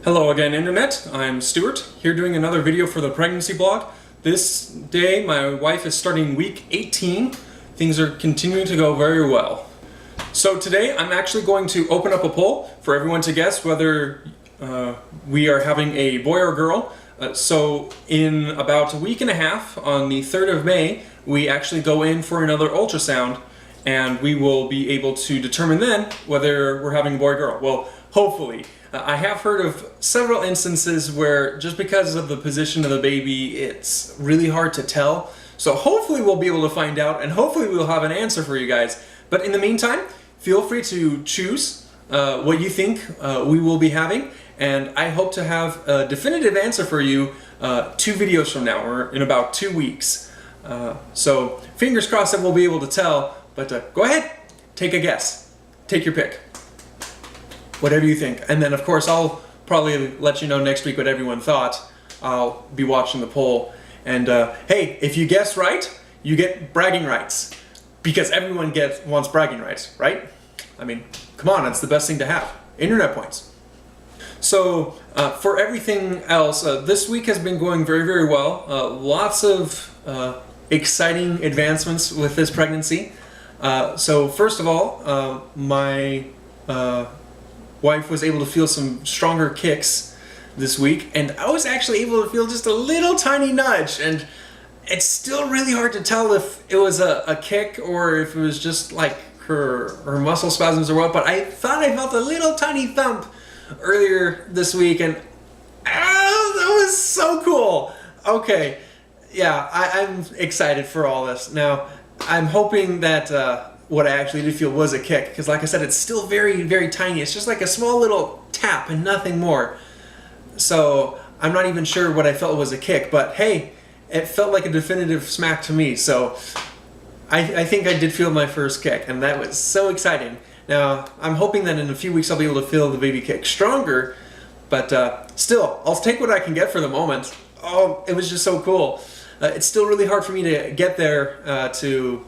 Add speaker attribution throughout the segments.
Speaker 1: Hello again, Internet. I'm Stuart, here doing another video for the pregnancy blog. This day, my wife is starting week 18. Things are continuing to go very well. So today, I'm actually going to open up a poll for everyone to guess whether we are having a boy or girl. So in about a week and a half, on the 3rd of May, we actually go in for another ultrasound, and we will be able to determine then whether we're having a boy or girl. Well, hopefully. I have heard of several instances where just because of the position of the baby, it's really hard to tell. So hopefully we'll be able to find out, and hopefully we'll have an answer for you guys. But in the meantime, feel free to choose what you think we will be having, and I hope to have a definitive answer for you 2 videos from now, or in about 2 weeks. So fingers crossed that we'll be able to tell, but go ahead, take a guess. Take your pick. Whatever you think. And then of course I'll probably let you know next week what everyone thought. I'll be watching the poll. And hey, if you guess right, you get bragging rights. Because everyone wants bragging rights, right? I mean, come on, it's the best thing to have. Internet points. So for everything else, this week has been going very, very well. Lots of exciting advancements with this pregnancy. So first of all, my wife was able to feel some stronger kicks this week, and I was actually able to feel just a little tiny nudge, and it's still really hard to tell if it was a kick or if it was just like her muscle spasms or what, but I thought I felt a little tiny thump earlier this week, and that was so cool. Okay, yeah, I'm excited for all this. Now, I'm hoping that what I actually did feel was a kick, because like I said, it's still very, very tiny. It's just like a small little tap and nothing more. So I'm not even sure what I felt was a kick, but hey, it felt like a definitive smack to me. So I think I did feel my first kick, and that was so exciting. Now, I'm hoping that in a few weeks I'll be able to feel the baby kick stronger, but still, I'll take what I can get for the moment. Oh, it was just so cool. It's still really hard for me to get there to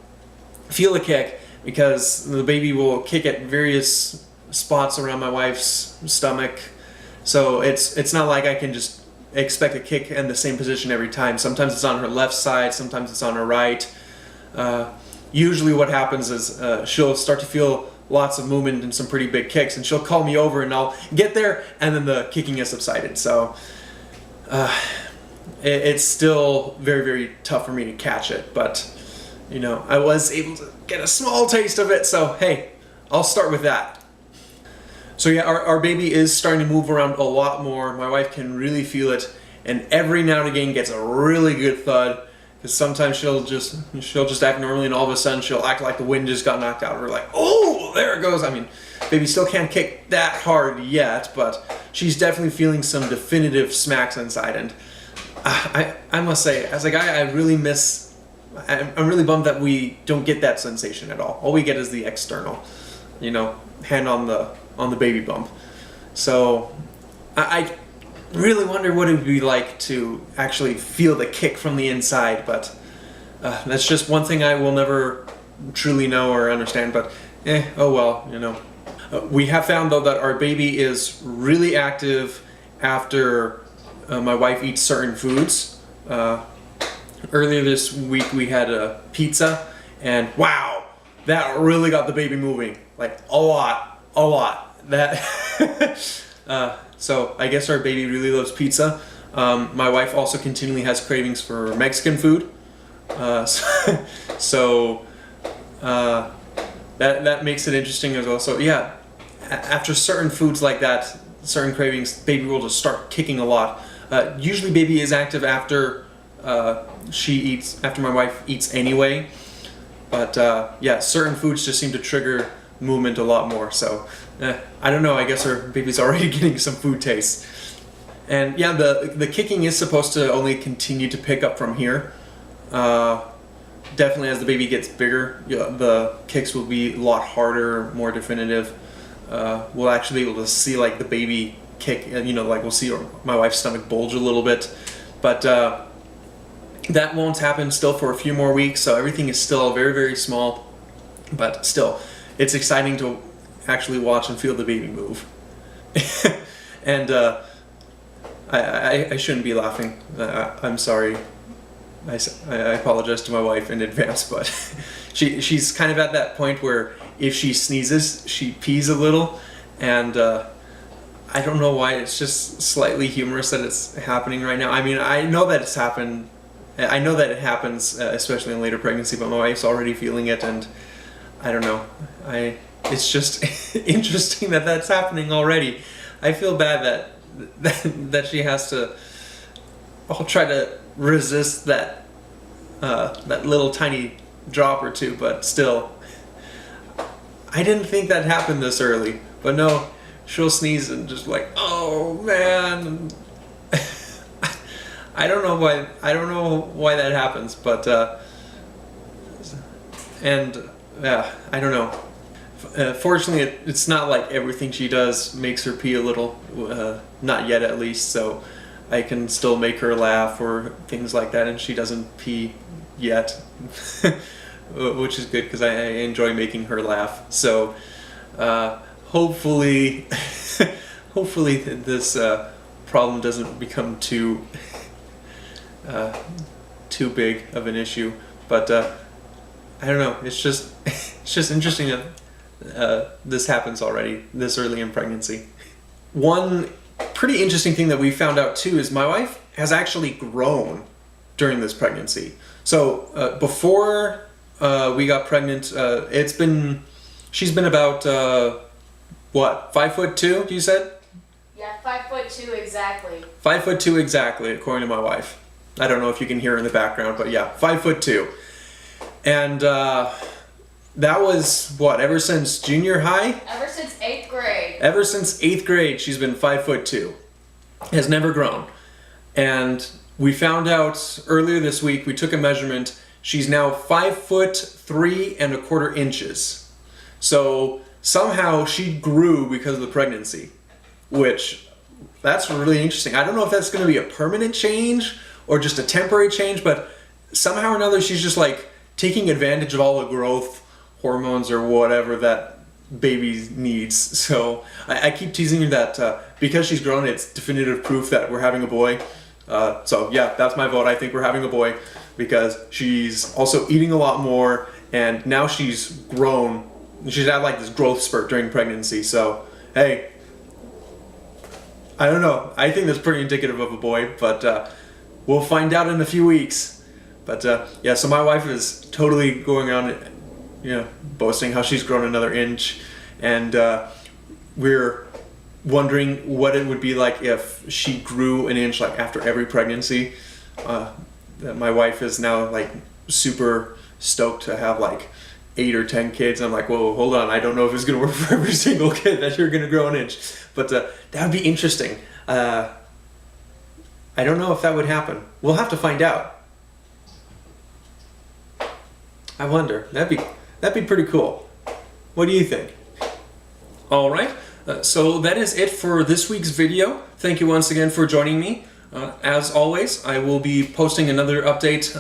Speaker 1: feel a kick, because the baby will kick at various spots around my wife's stomach. So it's not like I can just expect a kick in the same position every time. Sometimes it's on her left side, sometimes it's on her right. Usually what happens is she'll start to feel lots of movement and some pretty big kicks, and she'll call me over and I'll get there, and then the kicking has subsided. So it's still very, very tough for me to catch it, but you know, I was able to get a small taste of it, so hey, I'll start with that. So yeah, our baby is starting to move around a lot more. My wife can really feel it, and every now and again gets a really good thud, because sometimes she'll just act normally, and all of a sudden she'll act like the wind just got knocked out of her, like, oh, there it goes. I mean, baby still can't kick that hard yet, but she's definitely feeling some definitive smacks inside, and I must say, as a guy, I'm really bummed that we don't get that sensation at all. All we get is the external, you know, hand on the baby bump. So I really wonder what it would be like to actually feel the kick from the inside, but that's just one thing I will never truly know or understand, but oh well, you know. We have found though that our baby is really active after my wife eats certain foods. Earlier this week we had a pizza, and wow, that really got the baby moving, like a lot. That so I guess our baby really loves pizza. My wife also continually has cravings for Mexican food, so that makes it interesting as well. So yeah, after certain foods like that, certain cravings, baby will just start kicking a lot. Usually baby is active after after my wife eats anyway, but yeah, certain foods just seem to trigger movement a lot more. So I don't know, I guess our baby's already getting some food taste. And yeah, the kicking is supposed to only continue to pick up from here. Definitely as the baby gets bigger, the kicks will be a lot harder, more definitive. We'll actually be able to see like the baby kick, you know, like we'll see my wife's stomach bulge a little bit, but that won't happen still for a few more weeks, so everything is still very, very small, but still, it's exciting to actually watch and feel the baby move. And I shouldn't be laughing. I'm sorry. I apologize to my wife in advance, but she's kind of at that point where if she sneezes, she pees a little, and I don't know why. It's just slightly humorous that it's happening right now. I mean, I know that it's happened. I know that it happens, especially in later pregnancy, but my wife's already feeling it, and I don't know. It's just interesting that that's happening already. I feel bad that she has to. I'll try to resist that little tiny drop or two, but still, I didn't think that happened this early. But no, she'll sneeze and just like, oh man. I don't know why that happens, but I don't know. Fortunately, it's not like everything she does makes her pee a little, not yet at least, so I can still make her laugh or things like that, and she doesn't pee yet, which is good because I enjoy making her laugh. So hopefully, hopefully this problem doesn't become too big of an issue. But I don't know. It's just interesting that this happens already this early in pregnancy. One pretty interesting thing that we found out too is my wife has actually grown during this pregnancy. So before we got pregnant, she's been about 5'2", you said?
Speaker 2: Yeah, 5'2" exactly.
Speaker 1: 5'2" exactly, according to my wife. I don't know if you can hear her in the background, but yeah, 5'2". And that was what, ever since junior high?
Speaker 2: Ever since 8th grade.
Speaker 1: Ever since 8th grade, she's been 5'2". Has never grown. And we found out earlier this week, we took a measurement, she's now 5'3¼ inches. So somehow she grew because of the pregnancy, which that's really interesting. I don't know if that's going to be a permanent change or just a temporary change, but somehow or another she's just like taking advantage of all the growth hormones or whatever that baby needs. So I keep teasing her that because she's grown, it's definitive proof that we're having a boy. So yeah, that's my vote. I think we're having a boy because she's also eating a lot more, and now she's grown. She's had like this growth spurt during pregnancy. So hey, I don't know. I think that's pretty indicative of a boy, but we'll find out in a few weeks. But yeah, so my wife is totally going on, boasting how she's grown another inch, and we're wondering what it would be like if she grew an inch like after every pregnancy. That my wife is now like super stoked to have like 8 or 10 kids. I'm like, whoa, hold on, I don't know if it's gonna work for every single kid that you're gonna grow an inch, but that would be interesting. I don't know if that would happen. We'll have to find out. I wonder. That'd be pretty cool. What do you think? All right. So that is it for this week's video. Thank you once again for joining me. As always, I will be posting another update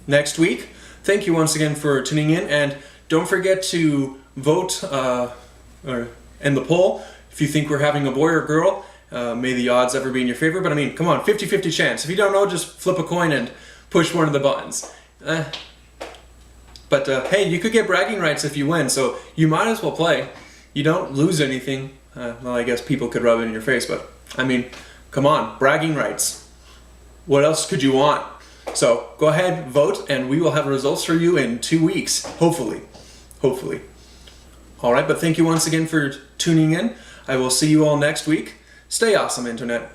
Speaker 1: next week. Thank you once again for tuning in, and don't forget to vote in the poll if you think we're having a boy or girl. May the odds ever be in your favor, but I mean, come on, 50-50 chance. If you don't know, just flip a coin and push one of the buttons. But hey, you could get bragging rights if you win, so you might as well play. You don't lose anything. Well, I guess people could rub it in your face, but I mean, come on, bragging rights. What else could you want? So go ahead, vote, and we will have results for you in 2 weeks, hopefully. Hopefully. All right, but thank you once again for tuning in. I will see you all next week. Stay awesome, Internet.